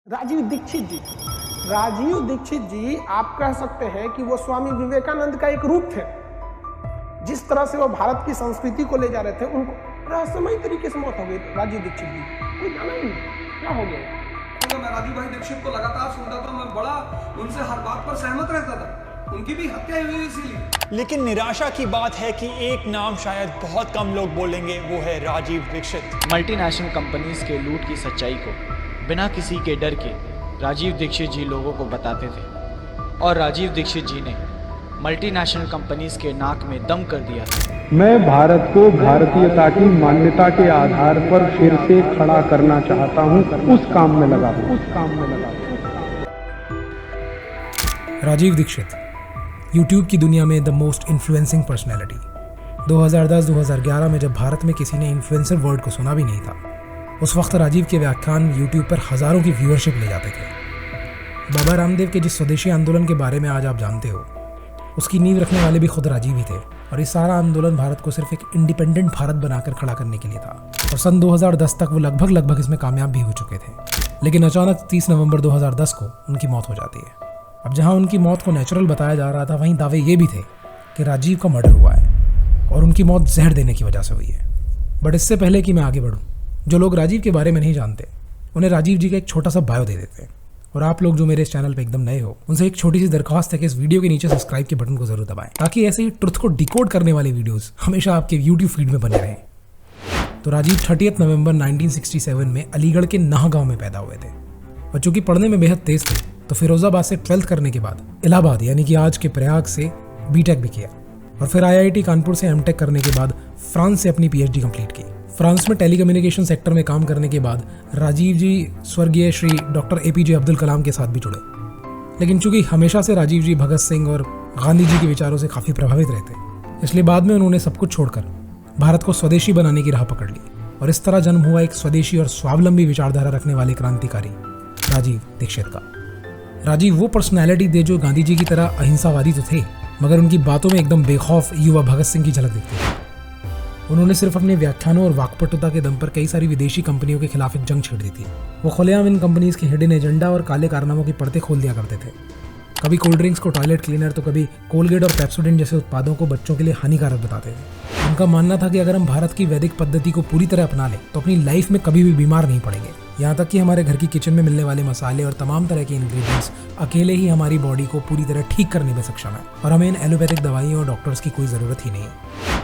राजीव दीक्षित जी आप कह सकते हैं कि वो स्वामी विवेकानंद का एक रूप थे। जिस तरह से वो भारत की संस्कृति को ले जा रहे थे, उनको रहस्यमय तरीके से मौत हो गई। राजीव दीक्षित जी कोई जाना ही नहीं, क्या हो गया? मैं राजीव भाई दीक्षित को लगातार सुनता था, मैं बड़ा उनसे हर बात पर सहमत रहता था। उनकी भी हत्या हुई इसीलिए। लेकिन निराशा की बात है कि एक नाम शायद बहुत कम लोग बोलेंगे, वो है राजीव दीक्षित। मल्टीनेशनल कंपनीज के लूट की सच्चाई को बिना किसी के डर के राजीव दीक्षित जी लोगों को बताते थे, और राजीव दीक्षित जी ने मल्टीनेशनल कंपनीज के नाक में दम कर दिया था। मैं भारत को भारतीयता की मान्यता के आधार पर फिर से खड़ा करना चाहता हूं, उस काम में लगा हूं। राजीव दीक्षित यूट्यूब की दुनिया में द मोस्ट इन्फ्लुएंसिंग पर्सनैलिटी। 2010-2011 में जब भारत में किसी ने इन्फ्लुएंसर वर्ड को सुना भी नहीं था, उस वक्त राजीव के व्याख्यान यूट्यूब पर हजारों की व्यूअरशिप ले जाते थे। बाबा रामदेव के जिस स्वदेशी आंदोलन के बारे में आज आप जानते हो, उसकी नींव रखने वाले भी खुद राजीव ही थे। और ये सारा आंदोलन भारत को सिर्फ एक इंडिपेंडेंट भारत बनाकर खड़ा करने के लिए था, और सन 2010 तक वो लगभग इसमें कामयाब भी हो चुके थे। लेकिन अचानक 30 नवंबर 2010 को उनकी मौत हो जाती है। अब जहां उनकी मौत को नेचुरल बताया जा रहा था, वहीं दावे ये भी थे कि राजीव का मर्डर हुआ है और उनकी मौत जहर देने की वजह से हुई है। बट इससे पहले कि मैं आगे बढ़ूं, जो लोग राजीव के बारे में नहीं जानते, उन्हें राजीव जी का एक छोटा सा बायो दे देते हैं। और आप लोग जो मेरे इस चैनल पे एकदम नए हो, उनसे एक छोटी सी दरख्वास्त है कि इस वीडियो के नीचे सब्सक्राइब के बटन को जरूर दबाएं, ताकि ऐसे ही ट्रुथ को डिकोड करने वाली वीडियोस हमेशा आपके यूट्यूब फीड में बने रहें। तो राजीव 30 नवंबर 1967 में अलीगढ़ के नाह गांव में पैदा हुए थे, और चूंकि पढ़ने में बेहद तेज थे, तो फिरोजाबाद से 12th करने के बाद इलाहाबाद यानी कि आज के प्रयाग से बीटेक भी किया, और फिर IIT कानपुर से एमटेक करने के बाद फ्रांस से अपनी PhD कंप्लीट की। फ्रांस में टेलीकम्युनिकेशन सेक्टर में काम करने के बाद राजीव जी स्वर्गीय श्री डॉक्टर APJ अब्दुल कलाम के साथ भी जुड़े। लेकिन चूंकि हमेशा से राजीव जी भगत सिंह और गांधी जी के विचारों से काफ़ी प्रभावित रहते, इसलिए बाद में उन्होंने सब कुछ छोड़कर भारत को स्वदेशी बनाने की राह पकड़ ली, और इस तरह जन्म हुआ एक स्वदेशी और स्वावलंबी विचारधारा रखने वाले क्रांतिकारी राजीव दीक्षित का। राजीव वो पर्सनैलिटी थे जो गांधी जी की तरह अहिंसावादी तो थे, मगर उनकी बातों में एकदम बेखौफ युवा भगत सिंह की झलक दिखती थी। उन्होंने सिर्फ अपने व्याख्यानों और वाकपटुता के दम पर कई सारी विदेशी कंपनियों के खिलाफ एक जंग छेड़ दी थी। वो खुलेआम इन कंपनीज के हिडन एजेंडा और काले कारनामों की परतें खोल दिया करते थे। कभी कोल्ड ड्रिंक्स को टॉयलेट क्लीनर, तो कभी कोलगेट और पेप्सोडेंट जैसे उत्पादों को बच्चों के लिए हानिकारक बताते थे। उनका मानना था कि अगर हम भारत की वैदिक पद्धति को पूरी तरह अपना लें, तो अपनी लाइफ में कभी भी बीमार नहीं पड़ेंगे। यहाँ तक कि हमारे घर की किचन में मिलने वाले मसाले और तमाम तरह के इंग्रेडिएंट्स अकेले ही हमारी बॉडी को पूरी तरह ठीक करने में सक्षम है, और हमें इन एलोपैथिक दवाइयों और डॉक्टर्स की कोई ज़रूरत ही नहीं है।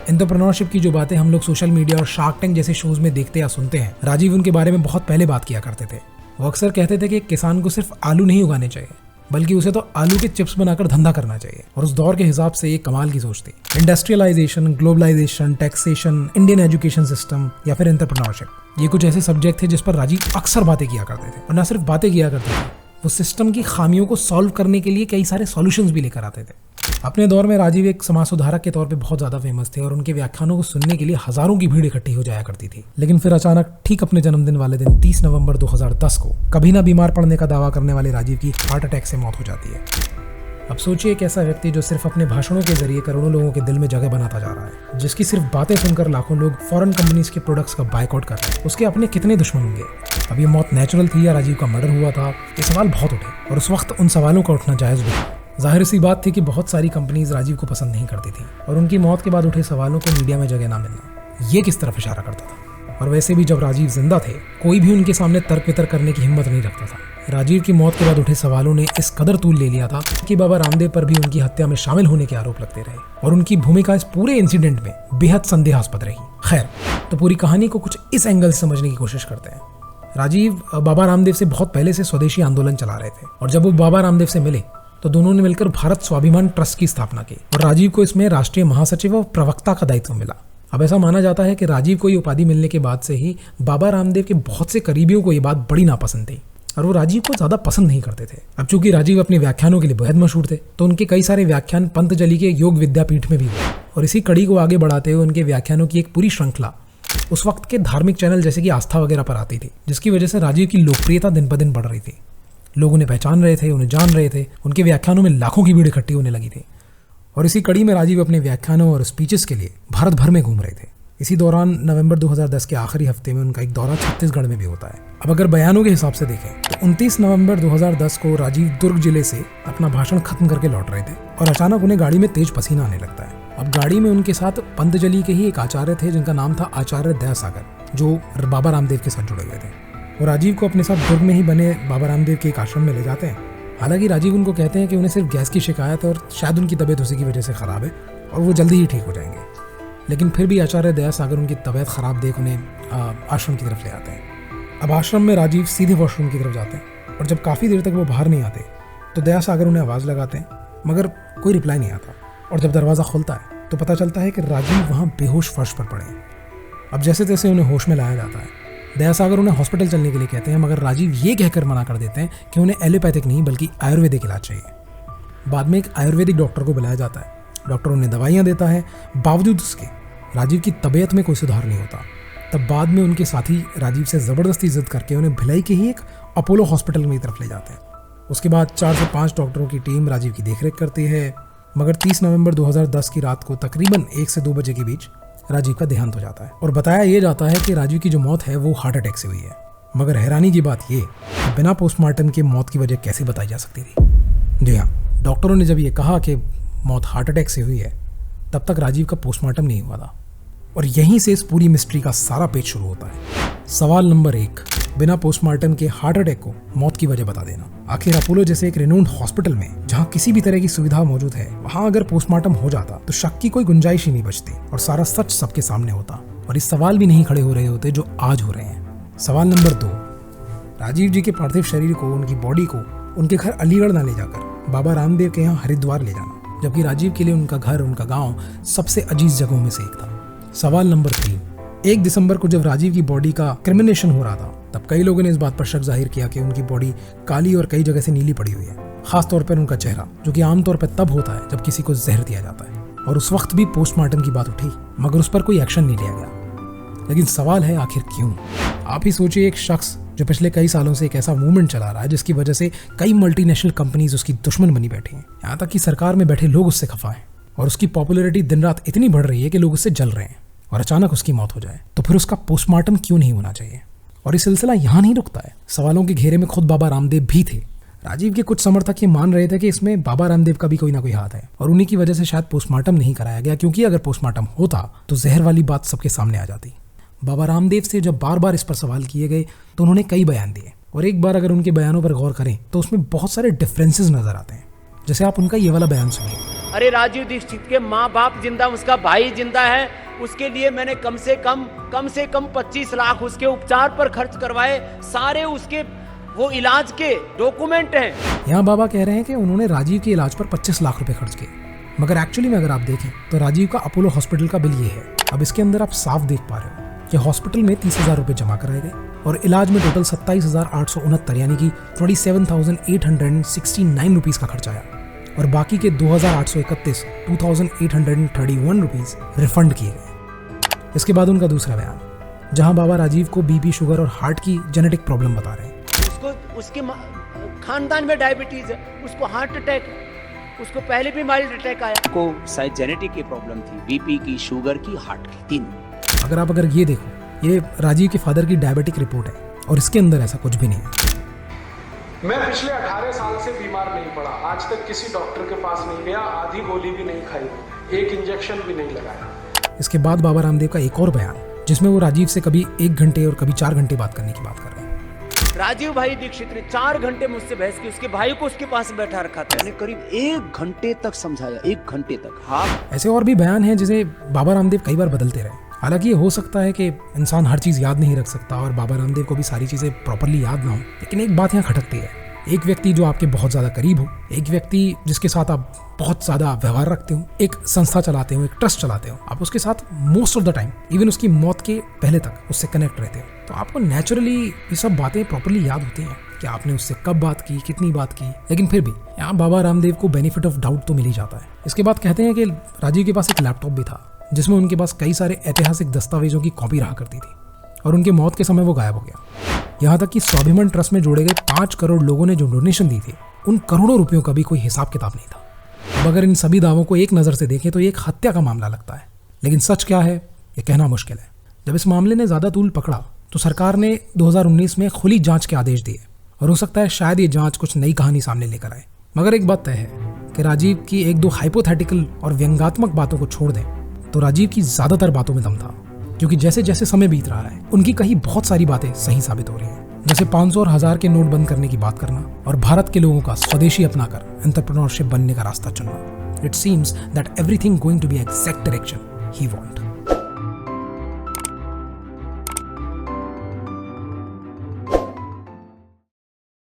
एंटरप्रेन्योरशिप की जो बातें हम लोग सोशल मीडिया और शार्क टैंक जैसे शोज में देखते या सुनते हैं, राजीव उनके बारे में बहुत पहले बात किया करते थे। वो अक्सर कहते थे कि किसान को सिर्फ आलू नहीं उगाने चाहिए, बल्कि उसे तो आलू के चिप्स बनाकर धंधा करना चाहिए। और उस दौर के हिसाब से ये कमाल की सोच थी। Industrialization, globalization, taxation, Indian education system या फिर एंटरप्रेन्योरशिप, ये कुछ ऐसे सब्जेक्ट थे जिस पर राजीव अक्सर बातें किया करते थे। और न सिर्फ बातें किया करते थे, वो सिस्टम की खामियों को सॉल्व करने के लिए कई सारे सॉल्यूशंस भी लेकर आते थे। अपने दौर में राजीव एक समाज सुधारक के तौर पे बहुत ज़्यादा फेमस थे, और उनके व्याख्यानों को सुनने के लिए हजारों की भीड़ इकट्ठी हो जाया करती थी। लेकिन फिर अचानक ठीक अपने जन्मदिन वाले दिन 30 नवंबर 2010 को कभी ना बीमार पड़ने का दावा करने वाले राजीव की हार्ट अटैक से मौत हो जाती है। अब सोचिए, एक ऐसा व्यक्ति जो सिर्फ अपने भाषणों के जरिए करोड़ों लोगों के दिल में जगह बनाता जा रहा है, जिसकी सिर्फ बातें सुनकर लाखों लोग फॉरेन कंपनीज के प्रोडक्ट्स का बायकॉट कर रहे हैं, उसके अपने कितने दुश्मन होंगे? अब ये मौत नेचुरल थी या राजीव का मर्डर हुआ था? ये सवाल बहुत उठे, और उस वक्त उन सवालों का उठना जायज़ भी था। जाहिर सी बात थी कि बहुत सारी कंपनीज राजीव को पसंद नहीं करती थी, और उनकी मौत के बाद उठे सवालों को मीडिया में जगह ना मिलना, ये किस तरफ इशारा करता था? और वैसे भी जब राजीव जिंदा थे, कोई भी उनके सामने तर्क वितर्क करने की हिम्मत नहीं रखता था। राजीव की मौत के बाद उठे सवालों ने इस कदर तूल ले लिया था कि बाबा रामदेव पर भी उनकी हत्या में शामिल होने के आरोप लगते रहे, और उनकी भूमिका इस पूरे इंसिडेंट में बेहद संदेहास्पद रही। खैर, तो पूरी कहानी को कुछ इस एंगल से समझने की कोशिश करते हैं। राजीव बाबा रामदेव से बहुत पहले से स्वदेशी आंदोलन चला रहे थे, और जब वो बाबा रामदेव से मिले, तो दोनों ने मिलकर भारत स्वाभिमान ट्रस्ट की स्थापना की, और राजीव को इसमें राष्ट्रीय महासचिव और प्रवक्ता का दायित्व मिला। अब ऐसा माना जाता है कि राजीव को ये उपाधि मिलने के बाद से ही बाबा रामदेव के बहुत से करीबियों को ये बात बड़ी नापसंद थी, और वो राजीव को ज़्यादा पसंद नहीं करते थे। अब चूंकि राजीव अपने व्याख्यानों के लिए बेहद मशहूर थे, तो उनके कई सारे व्याख्यान पंतजलि के योग विद्यापीठ में भी हुए, और इसी कड़ी को आगे बढ़ाते हुए उनके व्याख्यानों की एक पूरी श्रृंखला उस वक्त के धार्मिक चैनल जैसे कि आस्था वगैरह पर आती थी, जिसकी वजह से राजीव की लोकप्रियता दिन ब दिन बढ़ रही थी। लोग उन्हें पहचान रहे थे, उन्हें जान रहे थे, उनके व्याख्यानों में लाखों की भीड़ इकट्ठी होने लगी थी, और इसी कड़ी में राजीव अपने व्याख्यानों और स्पीचेस के लिए भारत भर में घूम रहे थे। इसी दौरान नवंबर 2010 के आखिरी हफ्ते में उनका एक दौरा छत्तीसगढ़ में भी होता है। अब अगर बयानों के हिसाब से देखें तो 29 नवंबर 2010 को राजीव दुर्ग जिले से अपना भाषण खत्म करके लौट रहे थे और अचानक उन्हें गाड़ी में तेज पसीना आने लगता है। अब गाड़ी में उनके साथ पंतजलि के ही एक आचार्य थे जिनका नाम था आचार्य दयासागर, जो बाबा रामदेव के साथ जुड़े हुए थे। वो राजीव को अपने साथ दुर्ग में ही बने बाबा रामदेव के एक आश्रम में ले जाते हैं। हालांकि राजीव उनको कहते हैं कि उन्हें सिर्फ गैस की शिकायत है और शायद उनकी तबीयत उसी की वजह से खराब है और वो जल्दी ही ठीक हो जाएंगे। लेकिन फिर भी आचार्य दयासागर उनकी तबीयत खराब देख उन्हें आश्रम की तरफ ले आते हैं। अब आश्रम में राजीव सीधे वॉशरूम की तरफ जाते हैं और जब काफ़ी देर तक वो बाहर नहीं आते तो दयासागर उन्हें आवाज़ लगाते हैं, मगर कोई रिप्लाई नहीं आता। और जब दरवाज़ा खुलता है तो पता चलता है कि राजीव वहाँ बेहोश फर्श पर पड़े हैं। अब जैसे तैसे उन्हें होश में लाया जाता है। दयासागर उन्हें हॉस्पिटल चलने के लिए कहते हैं, मगर राजीव ये कहकर मना कर देते हैं कि उन्हें एलोपैथिक नहीं बल्कि आयुर्वेदिक इलाज चाहिए। बाद में एक आयुर्वेदिक डॉक्टर को बुलाया जाता है। डॉक्टर उन्हें दवाइयाँ देता है, बावजूद उसके राजीव की तबीयत में कोई सुधार नहीं होता। तब बाद में उनके साथी राजीव से ज़बरदस्ती जिद करके उन्हें भिलाई के ही एक अपोलो हॉस्पिटल की तरफ ले जाते हैं। उसके बाद 4 से 5 डॉक्टरों की टीम राजीव की देखरेख करती है, मगर 30 नवंबर 2010 की रात को तकरीबन 1 से 2 बजे के बीच राजीव का देहांत हो जाता है और बताया यह जाता है कि राजीव की जो मौत है वो हार्ट अटैक से हुई है। मगर हैरानी की बात यह कि बिना पोस्टमार्टम के मौत की वजह कैसे बताई जा सकती थी। जी हाँ, डॉक्टरों ने जब ये कहा कि मौत हार्ट अटैक से हुई है तब तक राजीव का पोस्टमार्टम नहीं हुआ था और यहीं से इस पूरी मिस्ट्री का सारा पेच शुरू होता है। सवाल नंबर 1, बिना पोस्टमार्टम के हार्ट अटैक को मौत की वजह बता देना। आखिर अपोलो जैसे एक रिनोन्ड हॉस्पिटल में जहां किसी भी तरह की सुविधा मौजूद है, वहां अगर पोस्टमार्टम हो जाता तो शक की कोई गुंजाइश ही नहीं बचती और सारा सच सबके सामने होता और इस सवाल भी नहीं खड़े हो रहे होते जो आज हो रहे हैं। सवाल नंबर 2, राजीव जी के पार्थिव शरीर को, उनकी बॉडी को उनके घर अलीगढ़ ना ले जाकर बाबा रामदेव के यहाँ हरिद्वार ले जाना, जबकि राजीव के लिए उनका घर, उनका गाँव सबसे अजीज जगहों में से एक था। सवाल नंबर 3, 1 दिसंबर को जब राजीव की बॉडी का क्रिमिनेशन हो रहा था तब कई लोगों ने इस बात पर शक जाहिर किया कि उनकी बॉडी काली और कई जगह से नीली पड़ी हुई है, खासतौर पर उनका चेहरा, जो कि आमतौर पर तब होता है जब किसी को जहर दिया जाता है। और उस वक्त भी पोस्टमार्टम की बात उठी मगर उस पर कोई एक्शन नहीं लिया गया। लेकिन सवाल है आखिर क्यों? आप ही सोचिए, एक शख्स जो पिछले कई सालों से एक ऐसा मूवमेंट चला रहा है जिसकी वजह से कई मल्टीनेशनल कंपनीज उसकी दुश्मन बनी बैठी हैं, यहाँ तक कि सरकार में बैठे लोग उससे खफा हैं और उसकी पॉपुलैरिटी दिन रात इतनी बढ़ रही है कि लोग उससे जल रहे हैं, और अचानक उसकी मौत हो जाए तो फिर उसका पोस्टमार्टम क्यों नहीं होना चाहिए? और ये सिलसिला यहाँ नहीं रुकता है। सवालों के घेरे में खुद बाबा रामदेव भी थे। राजीव के कुछ समर्थक ये मान रहे थे कि इसमें बाबा रामदेव का भी कोई ना कोई हाथ है और उन्हीं की वजह से शायद पोस्टमार्टम नहीं कराया गया, क्योंकि अगर पोस्टमार्टम होता तो जहर वाली बात सबके सामने आ जाती। बाबा रामदेव से जब बार बार इस पर सवाल किए गए तो उन्होंने कई बयान दिए और एक बार अगर उनके बयानों पर गौर करें तो उसमें बहुत सारे डिफरेंसेस नजर आते हैं। जैसे आप उनका ये वाला बयान सुनिए। अरे राजीव दीक्षित के माँ बाप जिंदा, उसका भाई जिंदा है, उसके लिए मैंने कम से कम 25 लाख उसके उपचार पर खर्च करवाए, सारे उसके वो इलाज के डॉक्यूमेंट हैं। यहाँ बाबा कह रहे हैं कि उन्होंने राजीव के इलाज पर 25 लाख रुपए खर्च किए, मगर एक्चुअली में अगर आप देखें तो राजीव का अपोलो हॉस्पिटल का बिल ये है। अब इसके अंदर आप साफ देख पा रहे हो कि हॉस्पिटल में 30,000 रुपए जमा कराए गए और इलाज में टोटल 27,869 यानी कि 27,869 रुपीज का खर्च आया और बाकी के 2,831 2,831 रुपीज रिफंड किए गए। इसके बाद उनका दूसरा बयान, जहां बाबा राजीव को बीपी, शुगर और हार्ट की जेनेटिक प्रॉब्लम बता रहे हैं। उसके खानदान में डायबिटीज है, उसको हार्ट अटैक, उसको पहले भी माइल्ड अटैक आया, को शायद जेनेटिक की प्रॉब्लम थी, बीपी की, शुगर की, हार्ट की, 3। अगर ये देखो, ये राजीव के फादर की डायबिटिक रिपोर्ट है और इसके अंदर ऐसा कुछ भी नहीं है। मैं पिछले 18 साल से बीमार नहीं पड़ा, आज तक किसी डॉक्टर के पास नहीं गया, आधी गोली भी नहीं खाई, एक इंजेक्शन भी नहीं लगाया। इसके बाद बाबा रामदेव का एक और बयान, जिसमें वो राजीव से कभी 1 घंटे और कभी 4 घंटे बात करने की बात कर रहे हैं। राजीव भाई दीक्षित ने 4 घंटे मुझसे बहस की, उसके भाई को उसके पास बैठा रखा था, मैंने करीब 1 घंटे तक समझाया, 1 घंटे तक। हाँ, ऐसे और भी बयान हैं जिसे बाबा रामदेव कई बार बदलते रहे। हालांकि ये हो सकता है कि इंसान हर चीज याद नहीं रख सकता और बाबा रामदेव को भी सारी चीजें प्रॉपर्ली याद ना हो, लेकिन एक बात यहाँ खटकती है, एक व्यक्ति जो आपके बहुत ज्यादा करीब हो, एक व्यक्ति जिसके साथ आप बहुत ज्यादा व्यवहार रखते हो, एक संस्था चलाते हो, एक ट्रस्ट चलाते हो, आप उसके साथ most of the time, even उसकी मौत के पहले तक उससे कनेक्ट रहते हो, तो आपको नेचुरली ये सब बातें प्रॉपर्ली याद होती हैं कि आपने उससे कब बात की, कितनी बात की। लेकिन फिर भी यहाँ बाबा रामदेव को बेनिफिट ऑफ डाउट तो मिल ही जाता है। इसके बाद कहते हैं कि राजीव के पास एक लैपटॉप भी था जिसमें उनके पास कई सारे ऐतिहासिक दस्तावेजों की कॉपी रहा करती थी और उनके मौत के समय वो गायब हो गया। यहाँ तक कि स्वाभिमान ट्रस्ट में जोड़े गए 5 करोड़ लोगों ने जो डोनेशन दी थी, उन करोड़ों रुपयों का भी कोई हिसाब किताब नहीं था। अब अगर इन सभी दावों को एक नज़र से देखें तो ये एक हत्या का मामला लगता है, लेकिन सच क्या है ये कहना मुश्किल है। जब इस मामले ने ज़्यादा तूल पकड़ा तो सरकार ने 2019 में खुली जांच के आदेश दिए और हो सकता है शायद ये जांच कुछ नई कहानी सामने लेकर आए। मगर एक बात तय है कि राजीव की एक दो हाइपोथेटिकल और व्यंग्यात्मक बातों को छोड़ दें तो राजीव की ज़्यादातर बातों में दम था, क्योंकि जैसे जैसे समय बीत रहा है उनकी कही बहुत सारी बातें सही साबित हो रही हैं। जैसे 500 और 1000 के नोट बंद करने की बात करना और भारत के लोगों का स्वदेशी अपनाकर एंटरप्रेन्योरशिप बनने का रास्ता चुनना। It seems that everything going to be exact direction ही वांट।